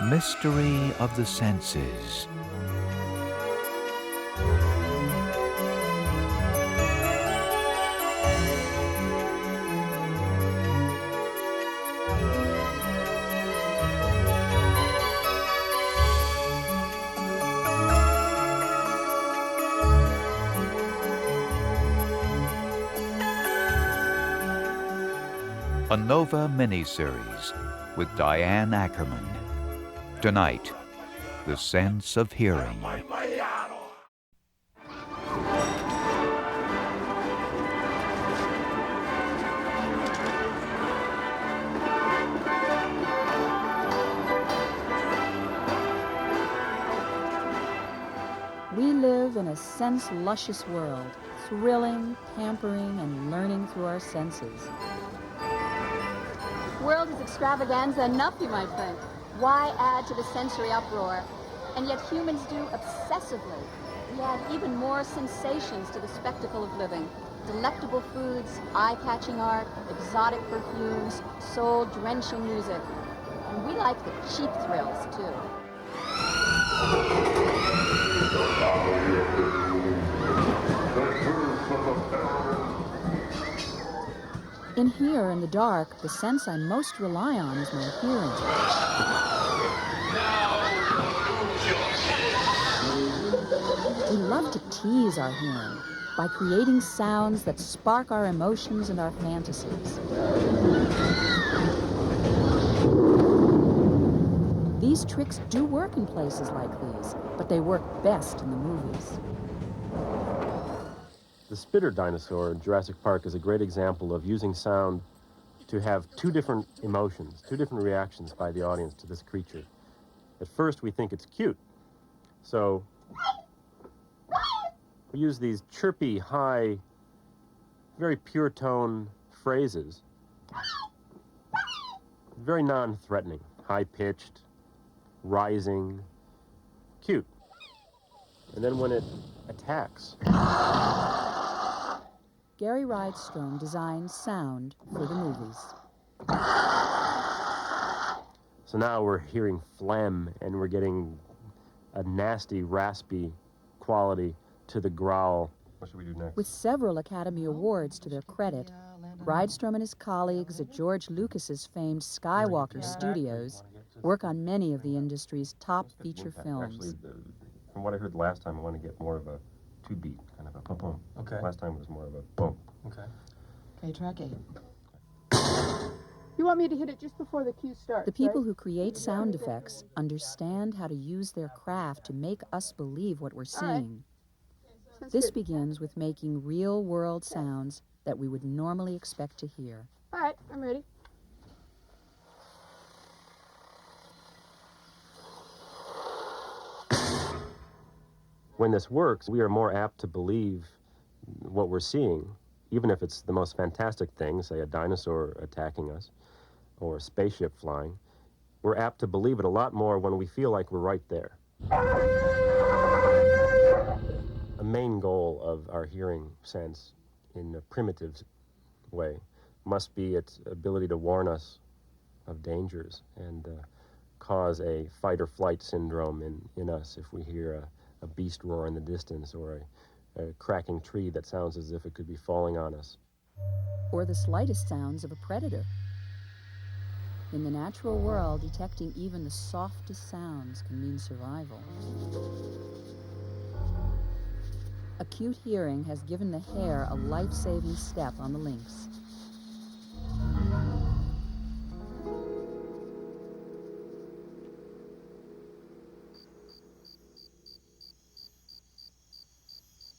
Mystery of the senses. A Nova miniseries with Diane Ackerman. Tonight, The Sense of Hearing. We live in a sense-luscious world, thrilling, pampering, and learning through our senses. World is extravaganza enough, you might think. Why add to the sensory uproar? And yet humans do obsessively. We add even more sensations to the spectacle of living. Delectable foods, eye-catching art, exotic perfumes, soul-drenching music. And we like the cheap thrills, too. In here, in the dark, the sense I most rely on is my hearing. We love to tease our hearing by creating sounds that spark our emotions and our fantasies. These tricks do work in places like these, but they work best in the movies. The spitter dinosaur in Jurassic Park is a great example of using sound to have two different emotions, two different reactions by the audience to this creature. At first, we think it's cute. So we use these chirpy, high, very pure tone phrases. Very non-threatening, high-pitched, rising, cute. And then when it attacks, Gary Rydstrom designed sound for the movies. so now we're hearing phlegm and we're getting a nasty, raspy quality to the growl. What should we do next? With several Academy Awards to their credit, Rydstrom and his colleagues at George Lucas's famed Skywalker Studios work on many of the industry's top feature films. Actually, from what I heard last time, I want to get more of a two-beat, kind of a boom. Okay. Last time was more of a boom. Okay. Okay, track 8. You want me to hit it just before the cue starts, The people who create sound effects understand how to use their craft to make us believe what we're seeing. This begins with making real-world sounds that we would normally expect to hear. All right, I'm ready. When this works, we are more apt to believe what we're seeing, even if it's the most fantastic thing, say a dinosaur attacking us or a spaceship flying. We're apt to believe it a lot more when we feel like we're right there. A main goal of our hearing sense in a primitive way must be its ability to warn us of dangers and cause a fight or flight syndrome in us if we hear a beast roar in the distance or a cracking tree that sounds as if it could be falling on us. Or the slightest sounds of a predator. In the natural world, detecting even the softest sounds can mean survival. Acute hearing has given the hare a life-saving step on the lynx.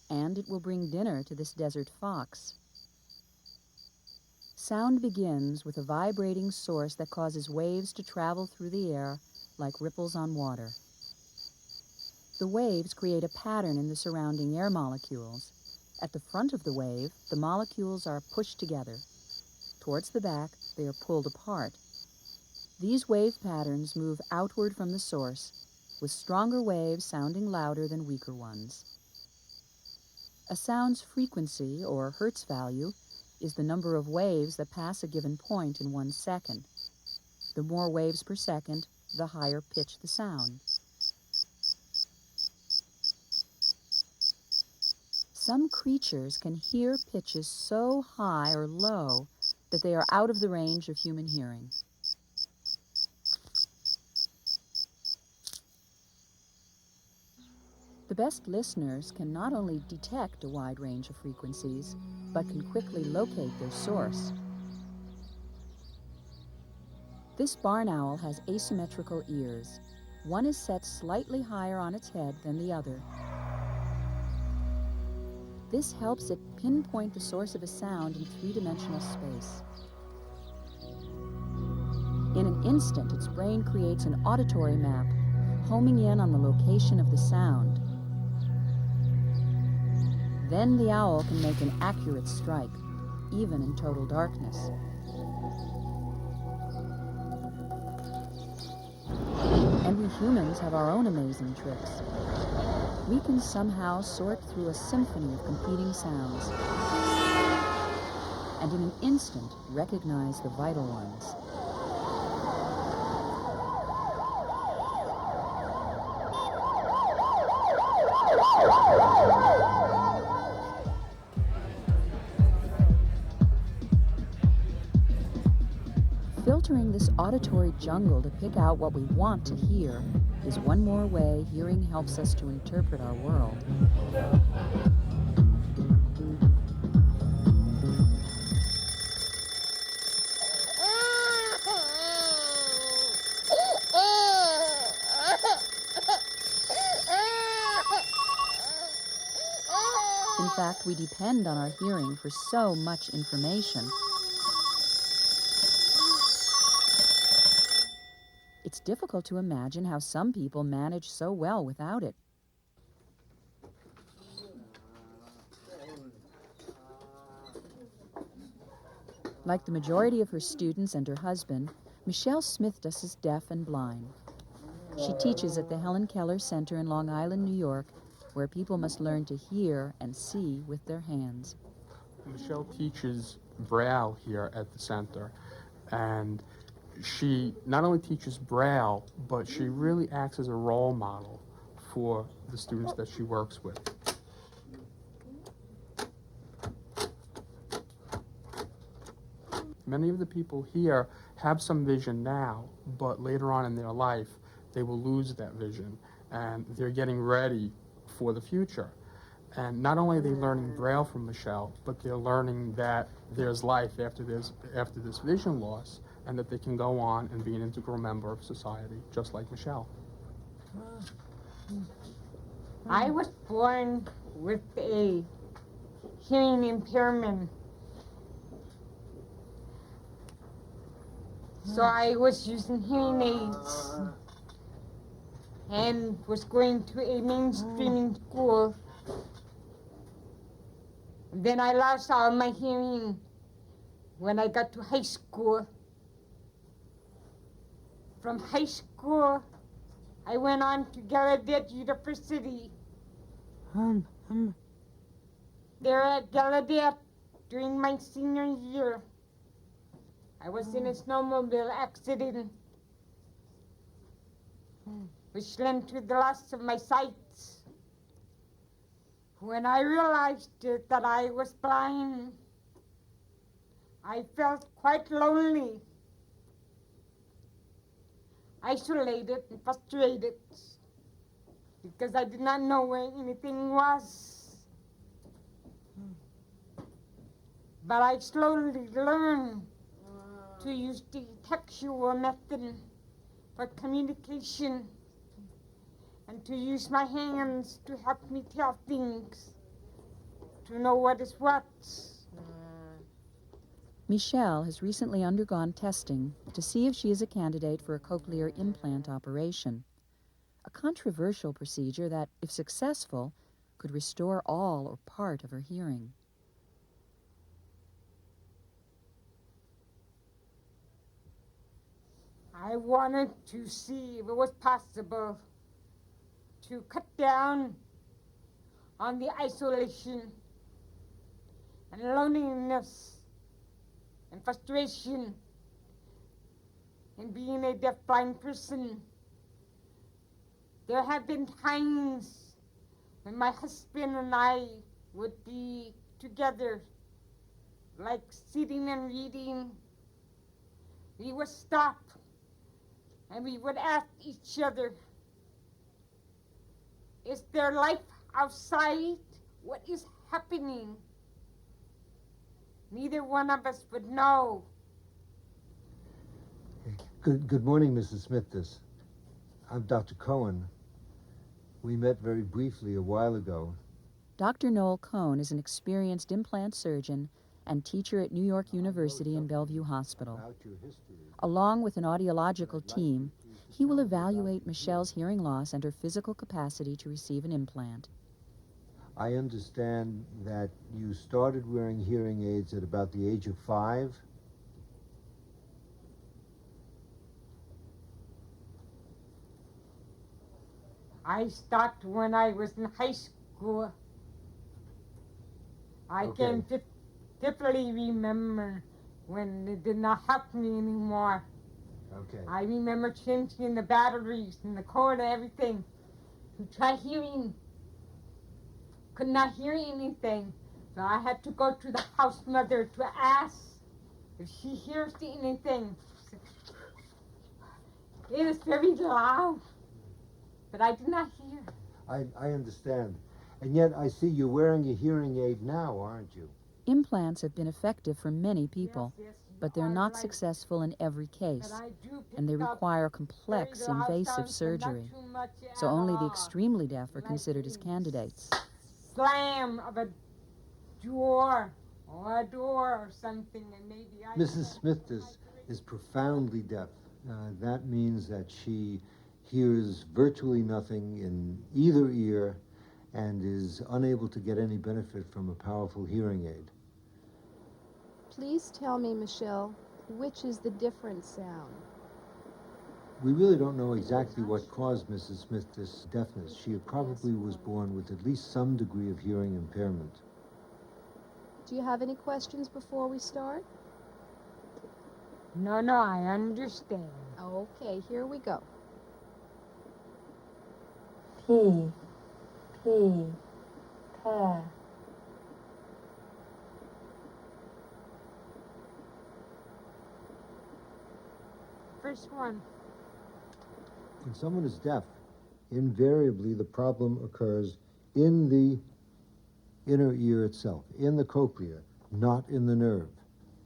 And it will bring dinner to this desert fox. Sound begins with a vibrating source that causes waves to travel through the air like ripples on water. The waves create a pattern in the surrounding air molecules. At the front of the wave, the molecules are pushed together. Towards the back, they are pulled apart. These wave patterns move outward from the source, with stronger waves sounding louder than weaker ones. A sound's frequency, or Hertz value, is the number of waves that pass a given point in 1 second. The more waves per second, the higher pitch the sound. Some creatures can hear pitches so high or low that they are out of the range of human hearing. The best listeners can not only detect a wide range of frequencies, but can quickly locate their source. This barn owl has asymmetrical ears. One is set slightly higher on its head than the other. This helps it pinpoint the source of a sound in three-dimensional space. In an instant, its brain creates an auditory map, homing in on the location of the sound. Then the owl can make an accurate strike, even in total darkness. And we humans have our own amazing tricks. We can somehow sort through a symphony of competing sounds, and in an instant recognize the vital ones. Filtering this auditory jungle to pick out what we want to hear is one more way hearing helps us to interpret our world. In fact, we depend on our hearing for so much information. It's difficult to imagine how some people manage so well without it. Like the majority of her students and her husband, Michelle Smith-Duss is deaf and blind. She teaches at the Helen Keller Center in Long Island, New York, where people must learn to hear and see with their hands. Michelle teaches Braille here at the center, and she not only teaches Braille, but she really acts as a role model for the students that she works with. Many of the people here have some vision now, but later on in their life, they will lose that vision, and they're getting ready for the future. And not only are they learning Braille from Michelle, but they're learning that there's life after this vision loss, and that they can go on and be an integral member of society, just like Michelle. I was born with a hearing impairment. So I was using hearing aids and was going to a mainstream school. Then I lost all my hearing when I got to high school. From high school, I went on to Gallaudet University. There at Gallaudet during my senior year, I was in a snowmobile accident, which led to the loss of my sight. When I realized that I was blind, I felt quite lonely, isolated and frustrated, because I did not know where anything was. But I slowly learned to use the textual method for communication, and to use my hands to help me tell things, to know what is what. Michelle has recently undergone testing to see if she is a candidate for a cochlear implant operation, a controversial procedure that, if successful, could restore all or part of her hearing. I wanted to see if it was possible to cut down on the isolation and loneliness and frustration in being a deafblind person. There have been times when my husband and I would be together, like sitting and reading. We would stop and we would ask each other, is there life outside? What is happening? Neither one of us would know. Good morning, Mrs. Smithis. I'm Dr. Cohen. We met very briefly a while ago. Dr. Noel Cohn is an experienced implant surgeon and teacher at New York University and Bellevue Hospital. About your history. Along with an audiological team, he will evaluate Michelle's hearing loss and her physical capacity to receive an implant. I understand that you started wearing hearing aids at about the age of 5. I stopped when I was in high school. I Okay. can definitely remember when it did not help me anymore. Okay. I remember changing the batteries and the cord and everything to try hearing. Could not hear anything. So I had to go to the house mother to ask if she hears anything. It is very loud, but I did not hear. I understand. And yet I see you're wearing a hearing aid now, aren't you? Implants have been effective for many people, Yes, yes, you but they're are not right. successful in every But case, I do and they pick up require very complex, loud invasive sounds, but not surgery. too much So at only the all. extremely deaf are Like considered as the candidates. Slam of a door or a door or something, and maybe I. Mrs. Smithis is profoundly deaf. That means that she hears virtually nothing in either ear and is unable to get any benefit from a powerful hearing aid. Please tell me, Michelle, which is the different sound? We really don't know exactly what caused Mrs. Smith's deafness. She probably was born with at least some degree of hearing impairment. Do you have any questions before we start? No, I understand. Okay, here we go. P, P, P. First one. When someone is deaf, invariably the problem occurs in the inner ear itself, in the cochlea, not in the nerve.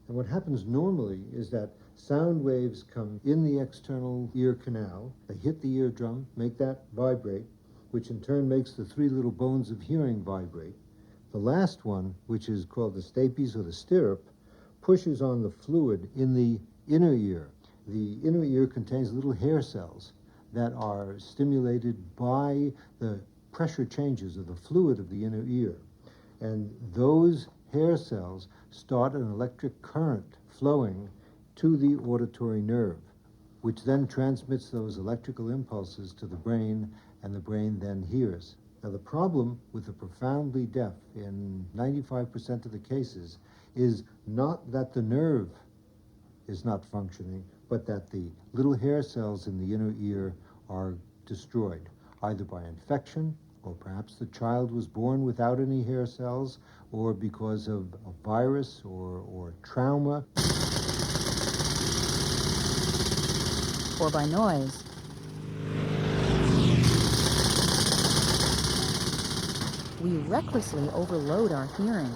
And what happens normally is that sound waves come in the external ear canal, they hit the eardrum, make that vibrate, which in turn makes the 3 little bones of hearing vibrate. The last one, which is called the stapes or the stirrup, pushes on the fluid in the inner ear. The inner ear contains little hair cells that are stimulated by the pressure changes of the fluid of the inner ear. And those hair cells start an electric current flowing to the auditory nerve, which then transmits those electrical impulses to the brain, and the brain then hears. Now, the problem with the profoundly deaf in 95% of the cases is not that the nerve is not functioning, but that the little hair cells in the inner ear are destroyed, either by infection, or perhaps the child was born without any hair cells, or because of a virus or trauma. Or by noise. We recklessly overload our hearing,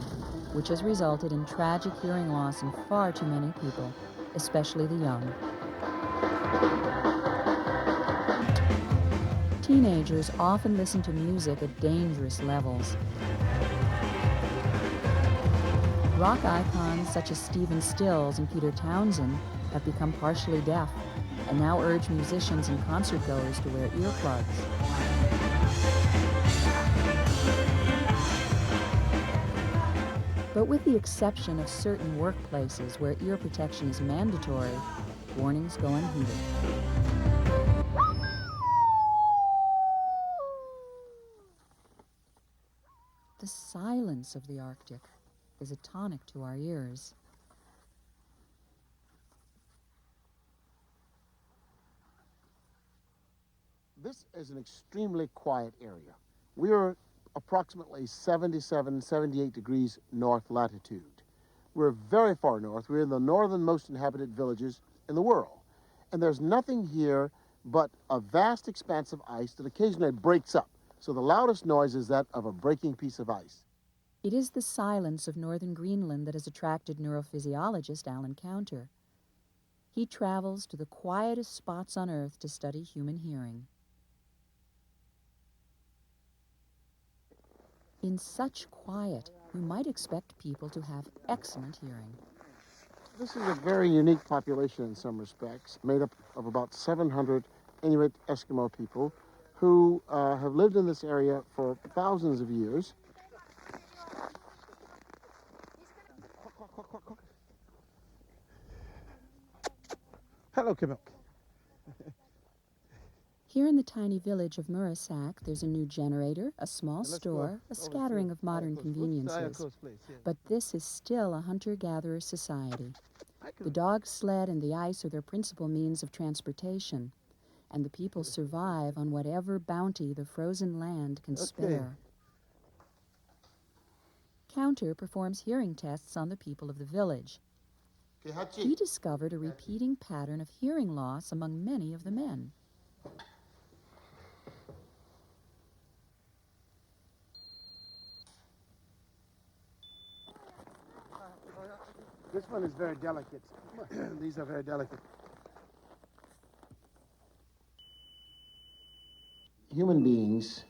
which has resulted in tragic hearing loss in far too many people, especially the young. Teenagers often listen to music at dangerous levels. Rock icons such as Stephen Stills and Peter Townsend have become partially deaf and now urge musicians and concertgoers to wear earplugs. But with the exception of certain workplaces where ear protection is mandatory, warnings go unheeded. The silence of the Arctic is a tonic to our ears. This is an extremely quiet area. We are approximately 77, 78 degrees north latitude. We're very far north. We're in the northernmost inhabited villages in the world. And there's nothing here but a vast expanse of ice that occasionally breaks up. So the loudest noise is that of a breaking piece of ice. It is the silence of northern Greenland that has attracted neurophysiologist Alan Counter. He travels to the quietest spots on Earth to study human hearing. In such quiet, you might expect people to have excellent hearing. This is a very unique population in some respects, made up of about 700 Inuit Eskimo people who have lived in this area for thousands of years. Hello, Camille. Here in the tiny village of Murisak, there's a new generator, a small store, a scattering of modern conveniences. But this is still a hunter-gatherer society. The dog sled and the ice are their principal means of transportation, and the people survive on whatever bounty the frozen land can spare. Counter performs hearing tests on the people of the village. He discovered a repeating pattern of hearing loss among many of the men. This one is very delicate. These are very delicate. Human beings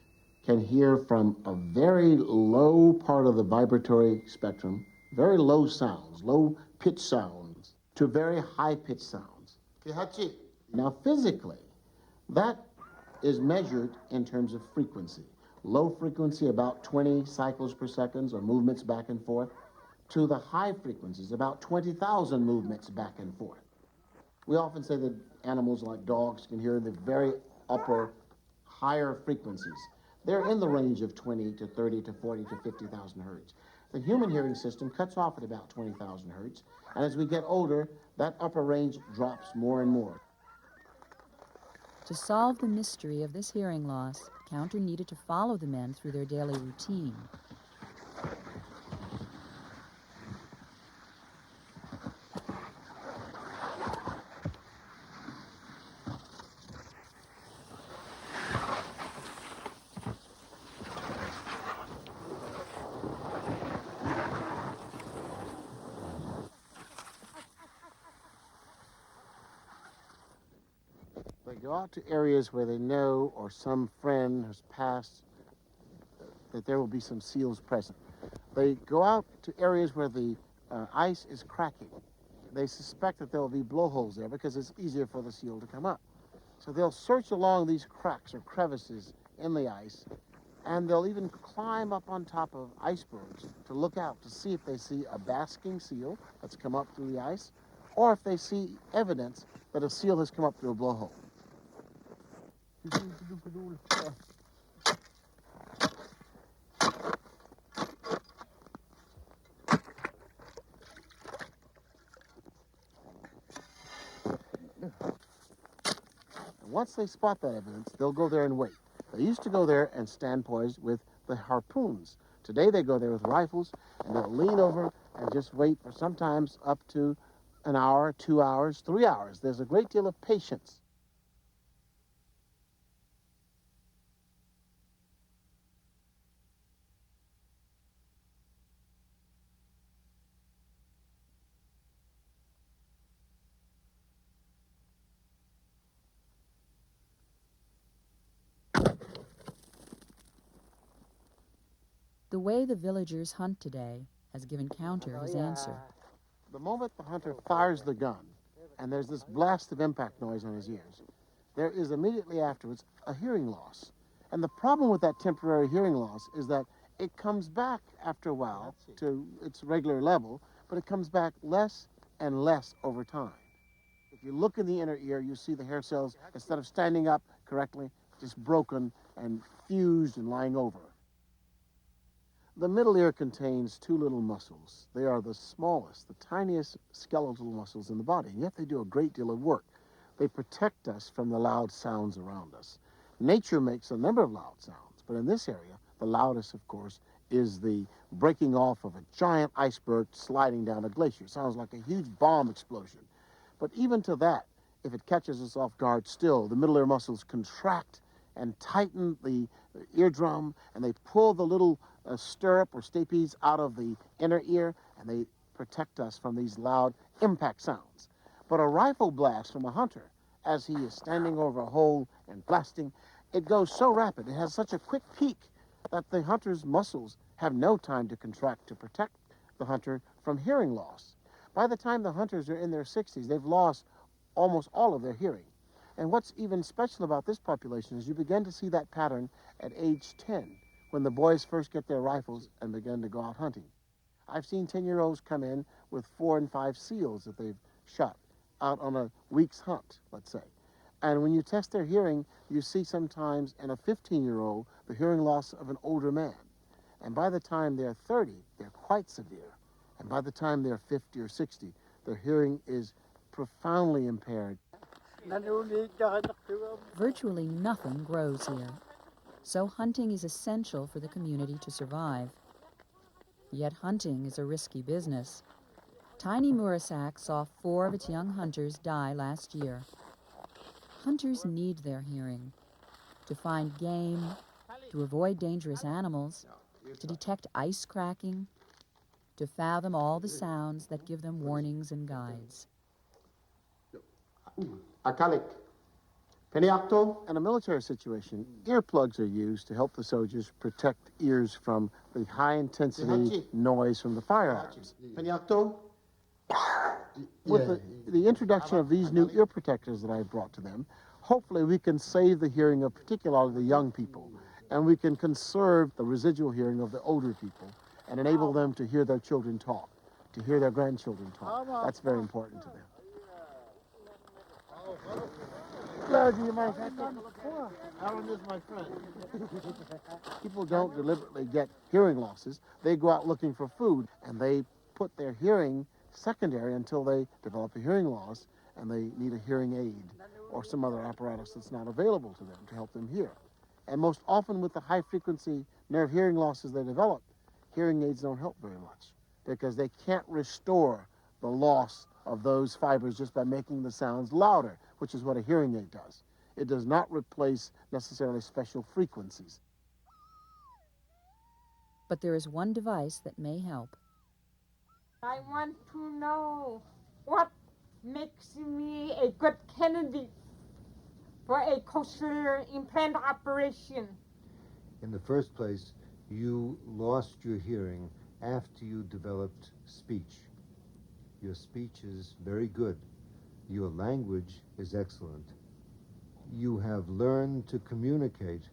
can hear from a very low part of the vibratory spectrum, very low sounds, low pitch sounds, to very high pitch sounds. Now physically, that is measured in terms of frequency. Low frequency, about 20 cycles per second, or movements back and forth, to the high frequencies, about 20,000 movements back and forth. We often say that animals like dogs can hear the very upper, higher frequencies. They're in the range of 20 to 30 to 40 to 50,000 hertz. The human hearing system cuts off at about 20,000 hertz, and as we get older, that upper range drops more and more. To solve the mystery of this hearing loss, Counter needed to follow the men through their daily routine. They go out to areas where they know or some friend has passed that there will be some seals present. They go out to areas where the ice is cracking. They suspect that there will be blowholes there because it's easier for the seal to come up. So they'll search along these cracks or crevices in the ice, and they'll even climb up on top of icebergs to look out to see if they see a basking seal that's come up through the ice, or if they see evidence that a seal has come up through a blowhole. Once they spot that evidence, they'll go there and wait. They used to go there and stand poised with the harpoons. Today they go there with rifles, and they'll lean over and just wait for sometimes up to an hour, 2 hours, 3 hours. There's a great deal of patience. The way the villagers hunt today has given Counter his answer. The moment the hunter fires the gun, and there's this blast of impact noise on his ears, there is immediately afterwards a hearing loss. And the problem with that temporary hearing loss is that it comes back after a while to its regular level, but it comes back less and less over time. If you look in the inner ear, you see the hair cells, instead of standing up correctly, just broken and fused and lying over. The middle ear contains two little muscles. They are the smallest, the tiniest skeletal muscles in the body, and yet they do a great deal of work. They protect us from the loud sounds around us. Nature makes a number of loud sounds, but in this area, the loudest, of course, is the breaking off of a giant iceberg sliding down a glacier. Sounds like a huge bomb explosion. But even to that, if it catches us off guard still, the middle ear muscles contract and tighten the eardrum, and they pull the little stirrup or stapes out of the inner ear, and they protect us from these loud impact sounds. But a rifle blast from a hunter, as he is standing over a hole and blasting, it goes so rapid, it has such a quick peak that the hunter's muscles have no time to contract to protect the hunter from hearing loss. By the time the hunters are in their 60s, they've lost almost all of their hearing. And what's even special about this population is you begin to see that pattern at age 10, when the boys first get their rifles and begin to go out hunting. I've seen 10-year-olds come in with 4 and 5 seals that they've shot out on a week's hunt, let's say. And when you test their hearing, you see sometimes in a 15-year-old the hearing loss of an older man. And by the time they're 30, they're quite severe. And by the time they're 50 or 60, their hearing is profoundly impaired. Virtually nothing grows here, so hunting is essential for the community to survive. Yet hunting is a risky business. Tiny Murasak saw 4 of its young hunters die last year. Hunters need their hearing to find game, to avoid dangerous animals, to detect ice cracking, to fathom all the sounds that give them warnings and guides. Akalik. Peniacto. In a military situation, earplugs are used to help the soldiers protect ears from the high-intensity noise from the firearms. Peniacto. With the introduction of these new ear protectors that I brought to them, hopefully we can save the hearing of particularly the young people, and we can conserve the residual hearing of the older people and enable them to hear their children talk, to hear their grandchildren talk. That's very important to them. Alan is my friend. People don't deliberately get hearing losses. They go out looking for food, and they put their hearing secondary until they develop a hearing loss and they need a hearing aid or some other apparatus that's not available to them to help them hear. And most often with the high-frequency nerve hearing losses they develop, hearing aids don't help very much because they can't restore the loss of those fibers just by making the sounds louder, which is what a hearing aid does. It does not replace necessarily special frequencies. But there is one device that may help. I want to know what makes me a good candidate for a cochlear implant operation. In the first place, you lost your hearing after you developed speech. Your speech is very good. Your language is excellent. You have learned to communicate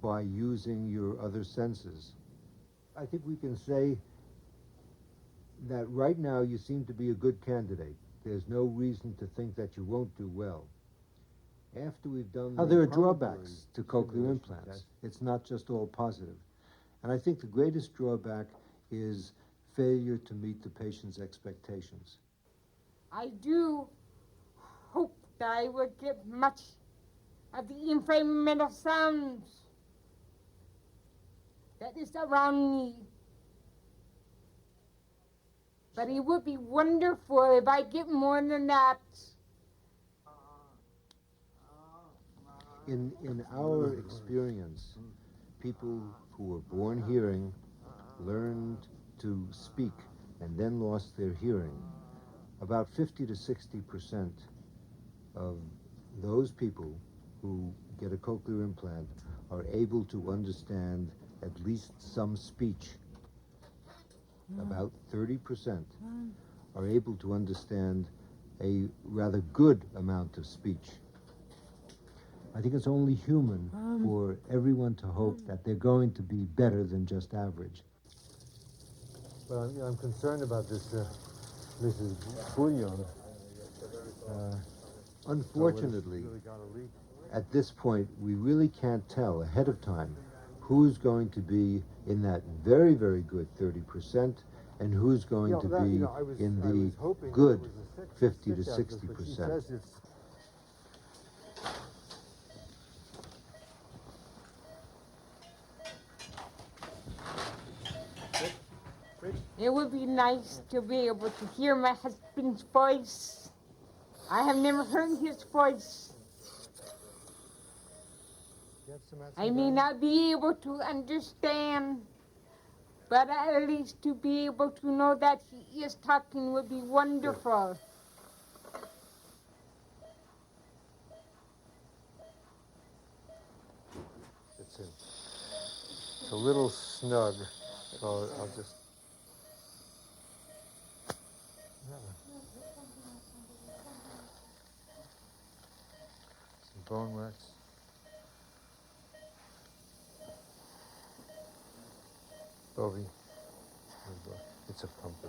by using your other senses. I think we can say that right now you seem to be a good candidate. There's no reason to think that you won't do well. After we've done there are drawbacks to cochlear implants. It's not just all positive. And I think the greatest drawback is failure to meet the patient's expectations. I do hope that I will get much of the inflammatory sounds that is around me. But it would be wonderful if I get more than that. In our experience, people who were born hearing learned to speak and then lost their hearing. About 50 to 60% of those people who get a cochlear implant are able to understand at least some speech. About 30% are able to understand a rather good amount of speech. I think it's only human for everyone to hope that they're going to be better than just average. But I'm concerned about this, Mrs. Bouillon. Unfortunately, at this point, we really can't tell ahead of time who's going to be in that very, very good 30% and who's going to be in the good 50 to 60%. It would be nice to be able to hear my husband's voice. I have never heard his voice. I may not be able to understand, but at least to be able to know that he is talking would be wonderful. It's a little snug, so I'll just... Some bone wax. Bovie. It's a pumper.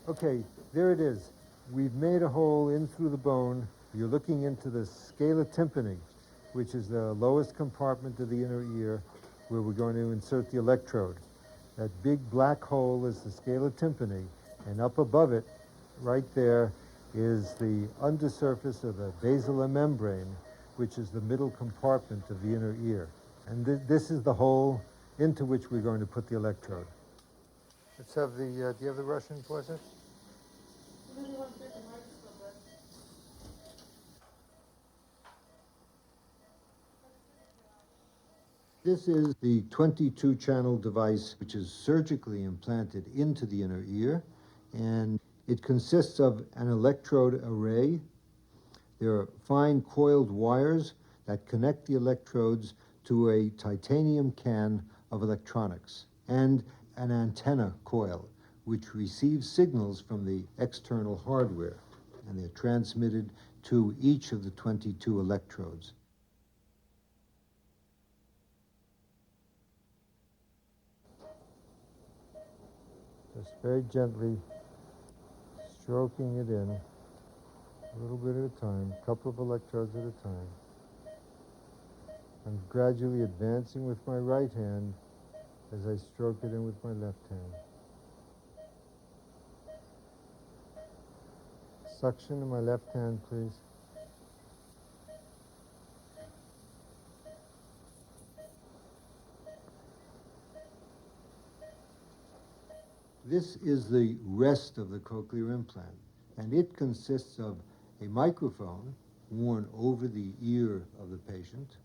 Okay, there it is. We've made a hole in through the bone. You're looking into the scala tympani, which is the lowest compartment of the inner ear, where we're going to insert the electrode. That big black hole is the scala tympani, and up above it, right there, is the undersurface of the basilar membrane, which is the middle compartment of the inner ear. And this is the hole into which we're going to put the electrode. Let's have the, do you have the Russian forceps? This is the 22-channel device, which is surgically implanted into the inner ear, and it consists of an electrode array. There are fine coiled wires that connect the electrodes to a titanium can of electronics, and an antenna coil, which receives signals from the external hardware, and they're transmitted to each of the 22 electrodes. Just very gently stroking it in, a little bit at a time, a couple of electrodes at a time. I'm gradually advancing with my right hand as I stroke it in with my left hand. Suction in my left hand, please. This is the rest of the cochlear implant, and it consists of a microphone worn over the ear of the patient.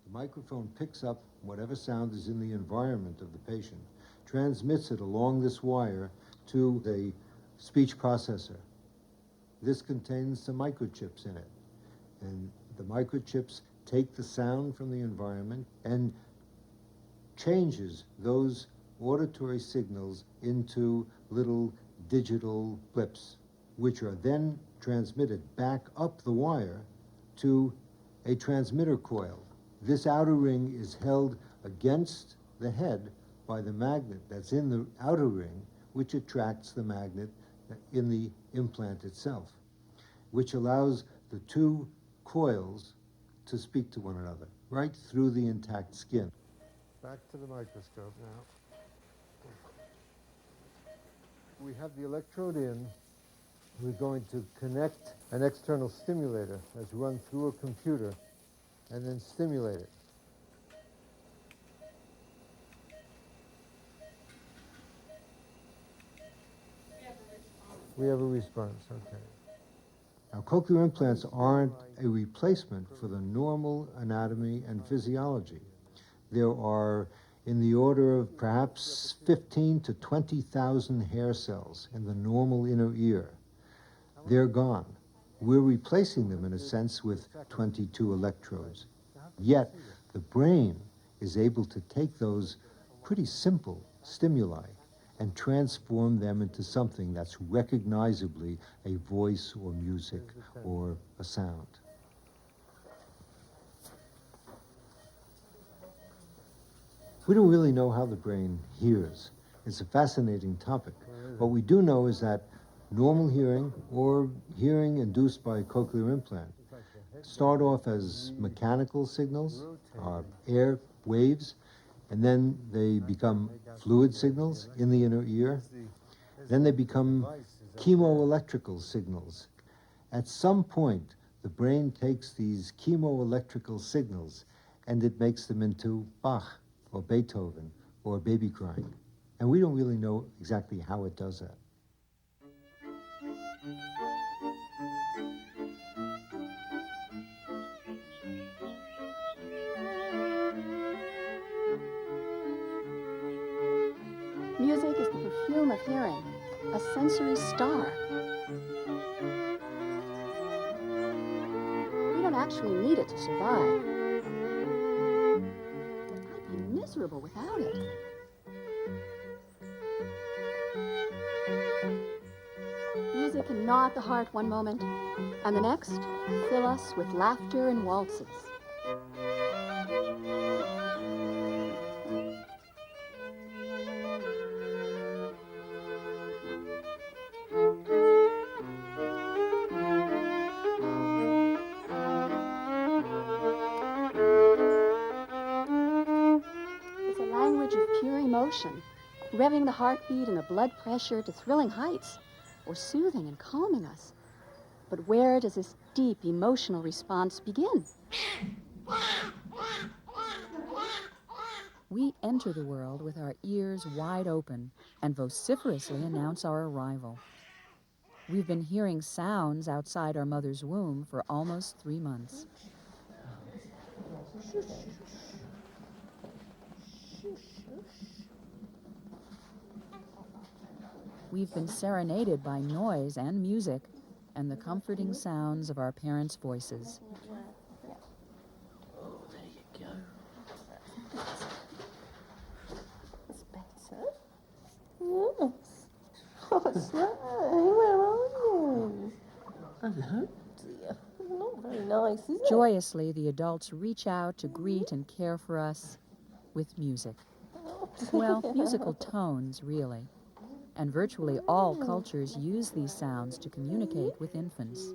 The microphone picks up whatever sound is in the environment of the patient, transmits it along this wire to the speech processor. This contains some microchips in it, and the microchips take the sound from the environment and changes those auditory signals into little digital blips, which are then transmitted back up the wire to a transmitter coil. This outer ring is held against the head by the magnet that's in the outer ring, which attracts the magnet in the implant itself, which allows the two coils to speak to one another, right through the intact skin. Back to the microscope now. We have the electrode in. We're going to connect an external stimulator that's run through a computer and then stimulate it. We have a response, okay. Now, cochlear implants aren't a replacement for the normal anatomy and physiology. There are in the order of perhaps 15 to 20,000 hair cells in the normal inner ear. They're gone. We're replacing them, in a sense, with 22 electrodes. Yet, the brain is able to take those pretty simple stimuli and transform them into something that's recognizably a voice or music or a sound. We don't really know how the brain hears. It's a fascinating topic. What we do know is that normal hearing or hearing induced by a cochlear implant start off as mechanical signals, air waves, and then they become fluid signals in the inner ear. Then they become chemoelectrical signals. At some point, the brain takes these chemoelectrical signals and it makes them into Bach or Beethoven or baby crying. And we don't really know exactly how it does that. Music is the perfume of hearing, a sensory star. We don't actually need it to survive. I'd be miserable without it. Music can gnaw at the heart one moment, and the next, fill us with laughter and waltzes. It's a language of pure emotion, revving the heartbeat and the blood pressure to thrilling heights, or soothing and calming us. But where does this deep emotional response begin? We enter the world with our ears wide open and vociferously announce our arrival. We've been hearing sounds outside our mother's womb for almost 3 months. We've been serenaded by noise and music and the comforting sounds of our parents' voices. Oh, there you go. That's better. Yes. Oh, Sly, where are you? Hello, dear. Not very nice, is it? Joyously, the adults reach out to greet and care for us with music. Well, musical tones, really. And virtually all cultures use these sounds to communicate with infants.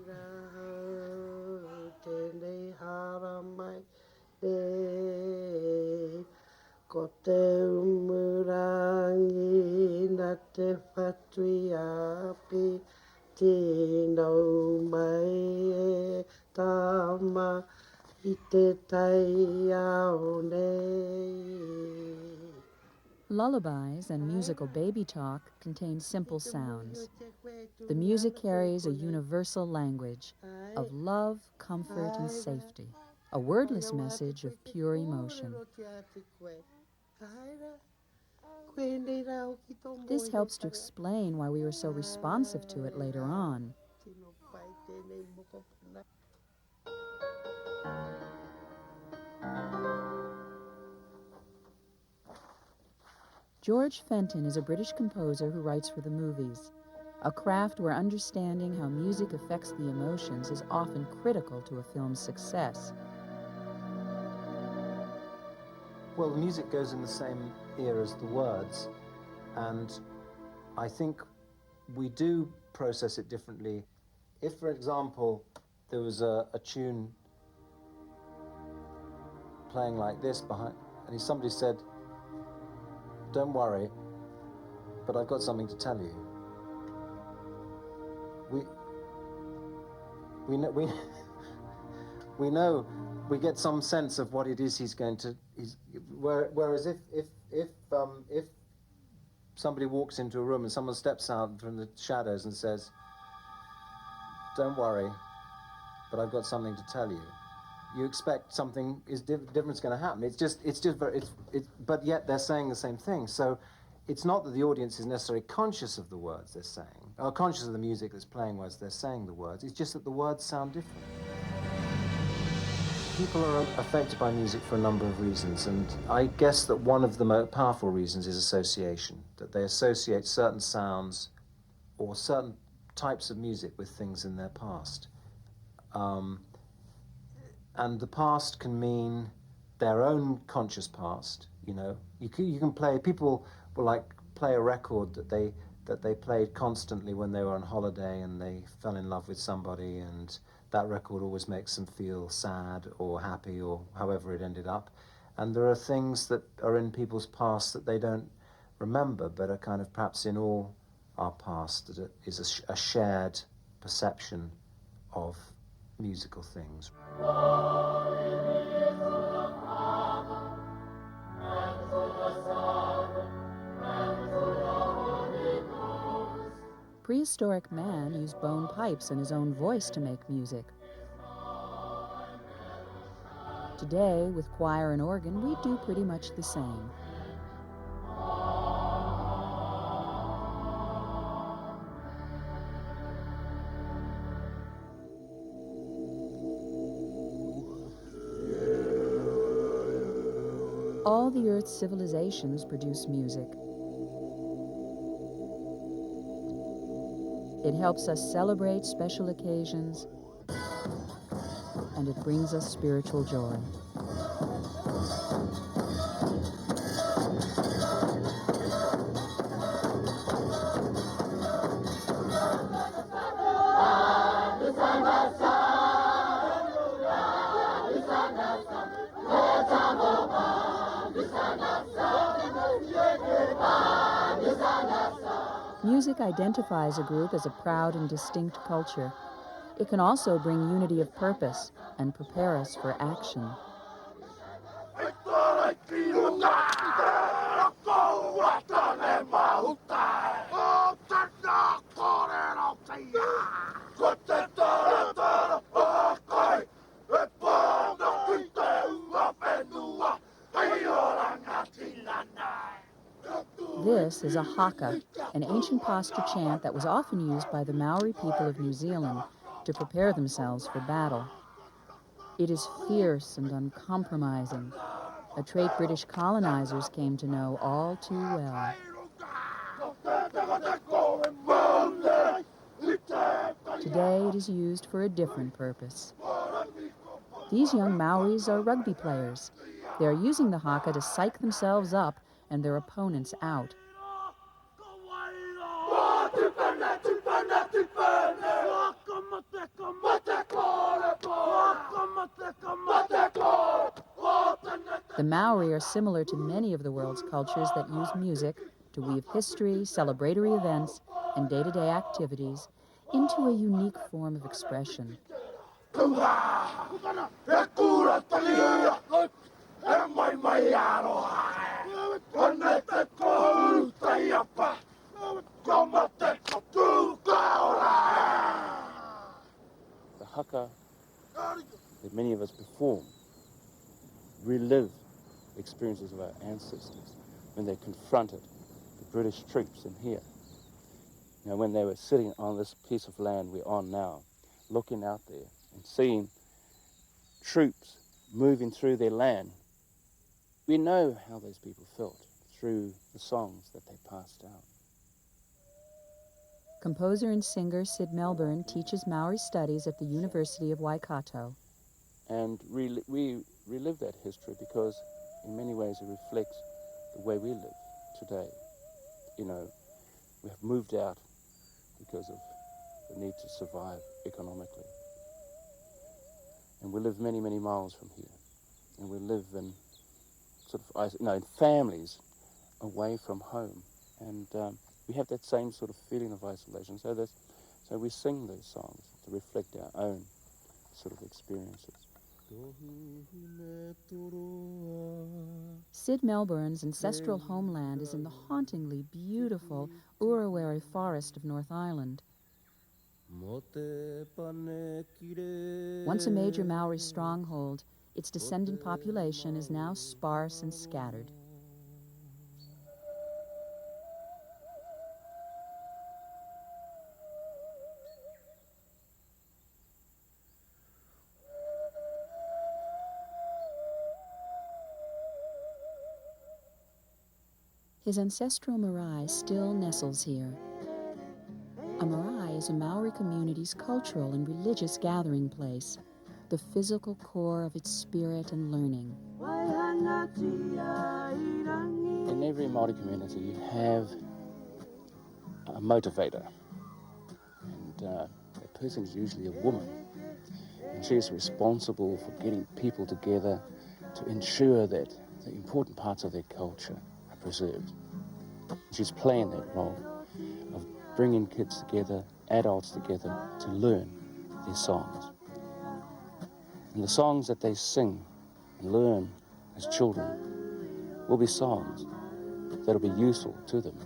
Lullabies and musical baby talk contain simple sounds. The music carries a universal language of love, comfort, and safety, a wordless message of pure emotion. This helps to explain why we were so responsive to it later on. George Fenton is a British composer who writes for the movies, a craft where understanding how music affects the emotions is often critical to a film's success. Well, the music goes in the same ear as the words, and I think we do process it differently. If, for example, there was a tune playing like this behind, and somebody said, "Don't worry, but I've got something to tell you." We know, we get some sense of what it is he's going to. Whereas if somebody walks into a room and someone steps out from the shadows and says, "Don't worry, but I've got something to tell you," you expect something different's going to happen. But yet they're saying the same thing. So it's not that the audience is necessarily conscious of the words they're saying, or conscious of the music that's playing as they're saying the words. It's just that the words sound different. People are affected by music for a number of reasons, and I guess that one of the most powerful reasons is association, that they associate certain sounds or certain types of music with things in their past. And the past can mean their own conscious past. You know, you can play. People will play a record that they played constantly when they were on holiday and they fell in love with somebody, and that record always makes them feel sad or happy or however it ended up. And there are things that are in people's past that they don't remember, but are kind of perhaps in all our past, that it is a shared perception of musical things. prehistoric man used bone pipes and his own voice to make music. Today, with choir and organ, we do pretty much the same. All the Earth's civilizations produce music. It helps us celebrate special occasions, and it brings us spiritual joy. Music identifies a group as a proud and distinct culture. It can also bring unity of purpose and prepare us for action. This is a haka, an ancient posture chant that was often used by the Maori people of New Zealand to prepare themselves for battle. It is fierce and uncompromising, a trait British colonizers came to know all too well. Today it is used for a different purpose. These young Maoris are rugby players. They are using the haka to psych themselves up and their opponents out. The Maori are similar to many of the world's cultures that use music to weave history, celebratory events, and day-to-day activities into a unique form of expression. The haka that many of us perform relive experiences of our ancestors when they confronted the British troops in here. You know, when they were sitting on this piece of land we're on now, looking out there and seeing troops moving through their land. We know how those people felt through the songs that they passed down. Composer and singer Sid Melbourne teaches Maori studies at the University of Waikato. And we relive that history because in many ways it reflects the way we live today. You know, we have moved out because of the need to survive economically. And we live many, many miles from here. And we live in sort of, in families away from home. And we have that same sort of feeling of isolation. So we sing those songs to reflect our own sort of experiences. Sid Melbourne's ancestral homeland is in the hauntingly beautiful Uraweri Forest of North Island. Once a major Maori stronghold, its descendant population is now sparse and scattered. His ancestral marae still nestles here. A marae is a Maori community's cultural and religious gathering place, the physical core of its spirit and learning. In every Maori community, you have a motivator. And that person is usually a woman. And she is responsible for getting people together to ensure that the important parts of their culture are preserved. She's playing that role of bringing kids together, adults together, to learn their songs. And the songs that they sing and learn as children will be songs that will be useful to them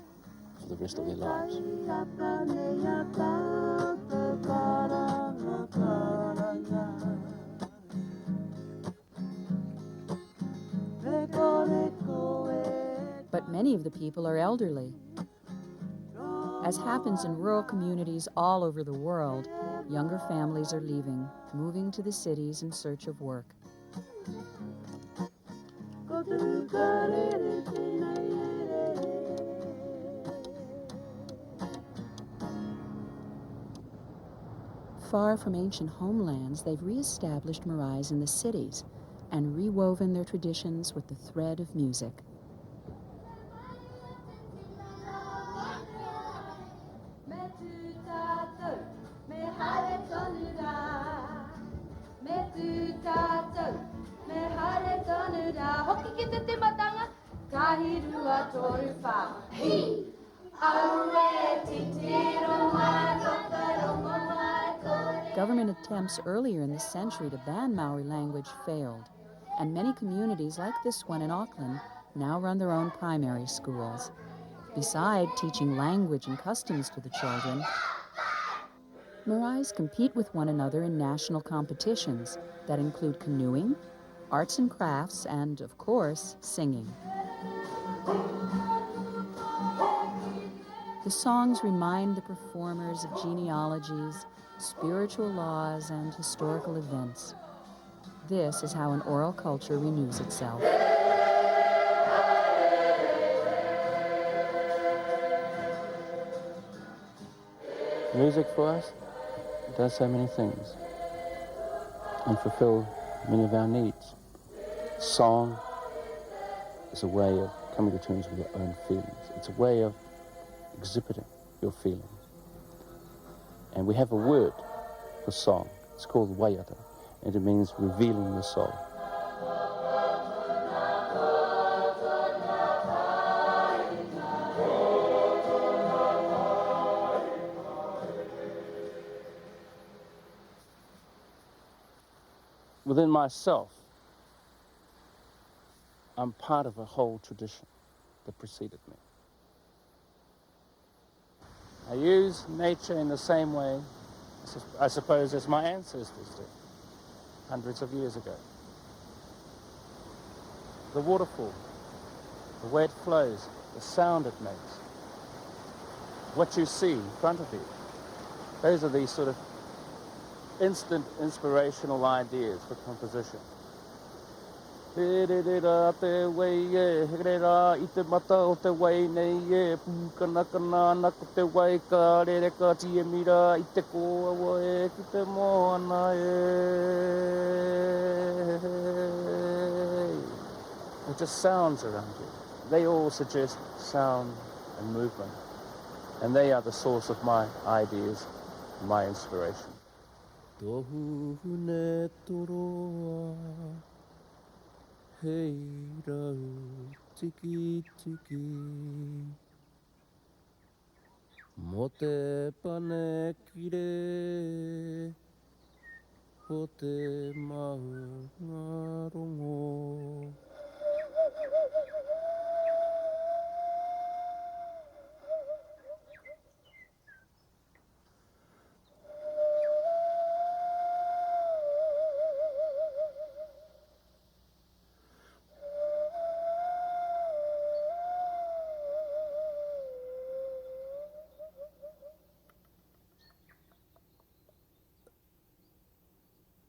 for the rest of their lives. But many of the people are elderly. As happens in rural communities all over the world, younger families are leaving, moving to the cities in search of work. Far from ancient homelands, they've re-established maraes in the cities and rewoven their traditions with the thread of music. Government attempts earlier in the century to ban Maori language failed, and many communities like this one in Auckland now run their own primary schools. Beside teaching language and customs to the children, maraes compete with one another in national competitions that include canoeing, arts and crafts, and, of course, singing. The songs remind the performers of genealogies, spiritual laws, and historical events. This is how an oral culture renews itself. Music for us does so many things and fulfill many of our needs. Song is a way of coming to terms with your own feelings. It's a way of exhibiting your feelings. And we have a word for song. It's called waiata, and it means revealing the soul. Within myself, I'm part of a whole tradition that preceded me. I use nature in the same way, I suppose, as my ancestors did, hundreds of years ago. The waterfall, the way it flows, the sound it makes, what you see in front of you. Those are these sort of instant inspirational ideas for composition. He rera te wai e, he rera I te mata o te wai nei e, pūkana kanana ko te wai ka rere ka tia mira I te koa wa e ki te moana e. It just sounds around you. They all suggest sound and movement. And they are the source of my ideas, my inspiration. Tohu hune toroa, hei rau tiki tiki, mo te pane kire, ho te maunga rongo.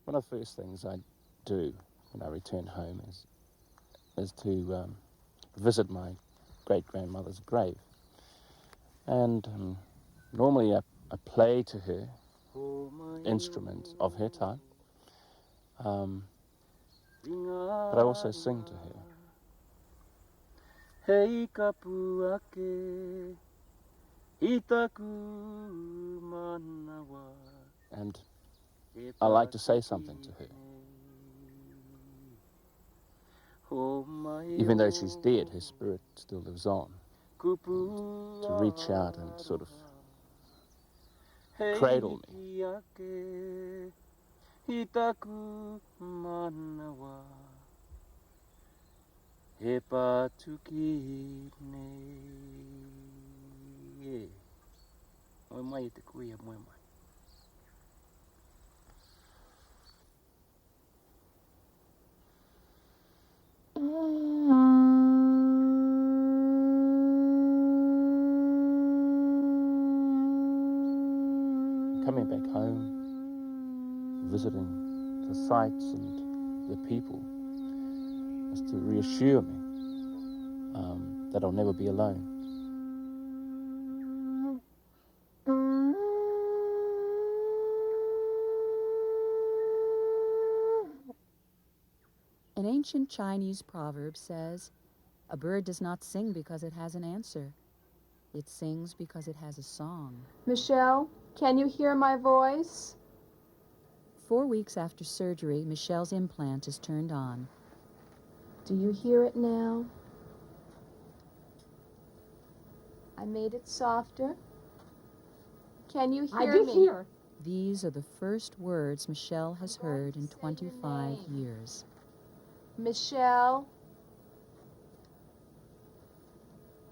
One of the first things I do when I return home is to visit my great-grandmother's grave. And normally I play to her instruments of her time, but I also sing to her. Hei kapuake, itaku manawa. And I like to say something to her. Even though she's dead, her spirit still lives on. And to reach out and sort of cradle me. Mai te kuia moe mai. Coming back home, visiting the sites and the people, is to reassure me that I'll never be alone. An ancient Chinese proverb says, "A bird does not sing because it has an answer. It sings because it has a song." Michelle, can you hear my voice? 4 weeks after surgery, Michelle's implant is turned on. Do you hear it now? I made it softer. Can you hear I do me? hear. These are the first words Michelle has heard in 25 years. Michelle?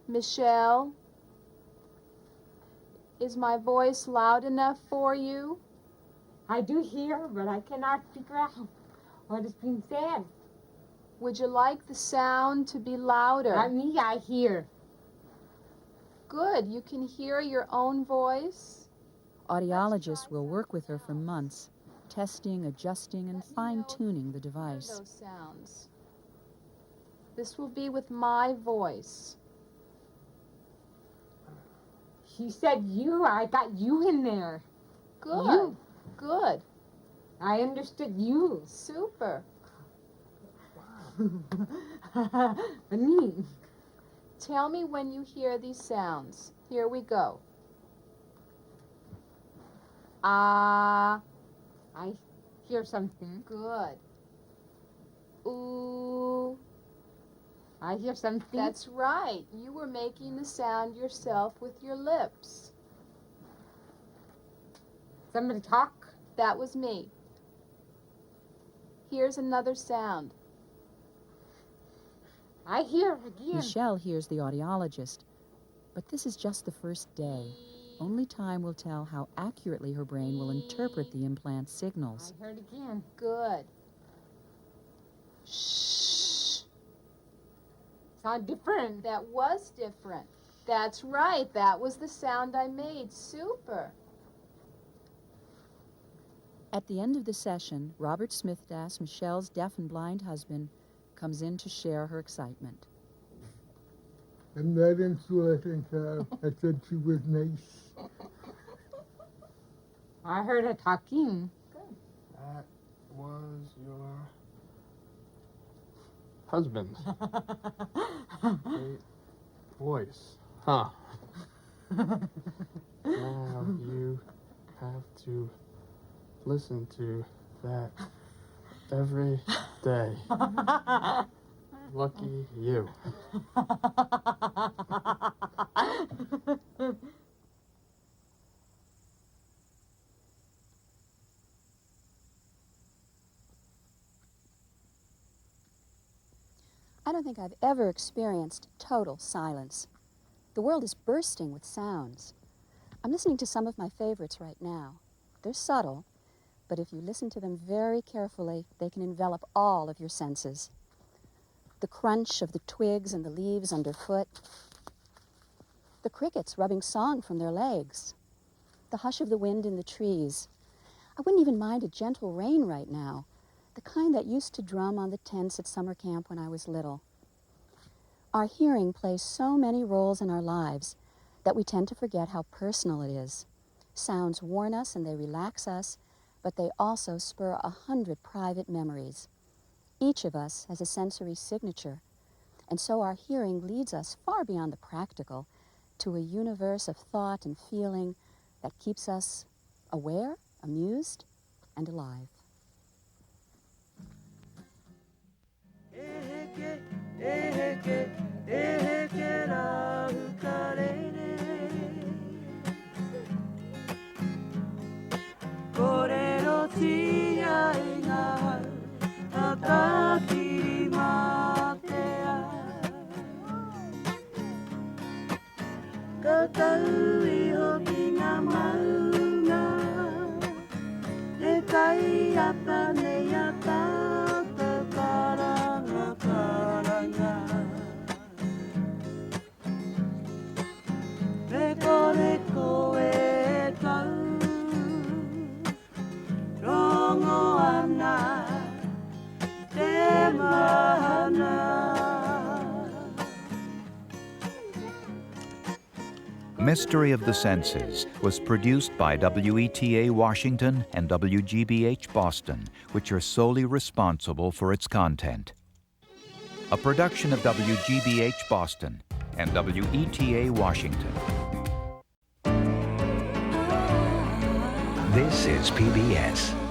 Michelle? Is my voice loud enough for you? I do hear, but I cannot figure out what is being said. Would you like the sound to be louder? Not me, I hear. Good, you can hear your own voice? Audiologists will work with her for months, testing, adjusting, and fine-tuning the device. Those sounds. This will be with my voice. She said you. I got you in there. Good. You. Good. I understood you. Super. Me. Tell me when you hear these sounds. Here we go. Ah. I hear something. Good. Ooh. I hear something. That's right. You were making the sound yourself with your lips. Somebody talk. That was me. Here's another sound. I hear again. Michelle hears the audiologist, but this is just the first day. Only time will tell how accurately her brain will interpret the implant's signals. I heard again. Good. Shh. Sound different. That was different. That's right. That was the sound I made. Super. At the end of the session, Robert Smithdass, Michelle's deaf and blind husband, comes in to share her excitement. I'm not insulting her. I said she was nice. I heard her talking. That was your husband. Great voice, huh? Now you have to listen to that every day. Lucky you. I don't think I've ever experienced total silence. The world is bursting with sounds. I'm listening to some of my favorites right now. They're subtle, but if you listen to them very carefully, they can envelop all of your senses. The crunch of the twigs and the leaves underfoot, the crickets rubbing song from their legs, the hush of the wind in the trees. I wouldn't even mind a gentle rain right now, the kind that used to drum on the tents at summer camp when I was little. Our hearing plays so many roles in our lives that we tend to forget how personal it is. Sounds warn us and they relax us, but they also spur 100 private memories. Each of us has a sensory signature, and so our hearing leads us far beyond the practical to a universe of thought and feeling that keeps us aware, amused, and alive. Kau tahu i hoki ngā mau Mystery of the Senses was produced by WETA Washington and WGBH Boston, which are solely responsible for its content. A production of WGBH Boston and WETA Washington. This is PBS.